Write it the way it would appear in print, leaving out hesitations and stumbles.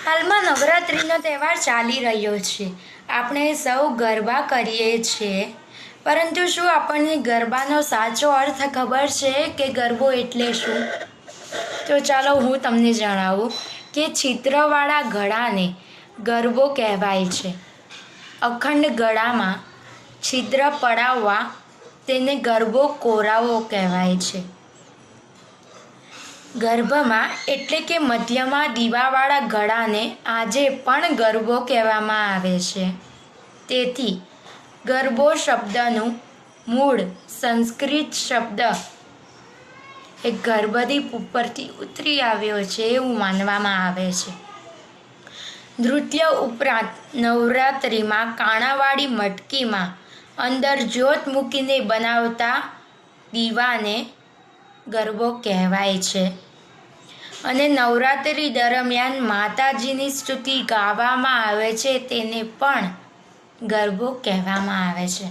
હાલમાં નવરાત્રિનો તહેવાર ચાલી રહ્યો છે. આપણે સૌ ગરબા કરીએ છીએ, પરંતુ શું આપણને ગરબાનો સાચો અર્થ ખબર છે કે ગરબો એટલે શું? તો ચાલો હું તમને જણાવું કે છિદ્રવાળા ગળાને ગરબો કહેવાય છે. અખંડ ગળામાં છિદ્ર પડાવવા તેને ગરબો કોરાવો કહેવાય છે. ગર્ભમાં એટલે કે મધ્યમાં દીવાવાળા ગળાને આજે પણ ગરબો કહેવામાં આવે છે. તેથી ગરબો શબ્દનું મૂળ સંસ્કૃત શબ્દ એ ગર્ભદીપ ઉપરથી ઉતરી આવ્યો છે એવું માનવામાં આવે છે. નૃત્ય ઉપરાંત નવરાત્રિમાં કાણાવાળી મટકીમાં અંદર જ્યોત મૂકીને બનાવતા દીવાને ગરબો કહેવાય છે. અને નવરાત્રિ દરમિયાન માતાજીની સ્તુતિ ગાવામાં આવે છે તેને પણ ગરબો કહેવામાં આવે છે.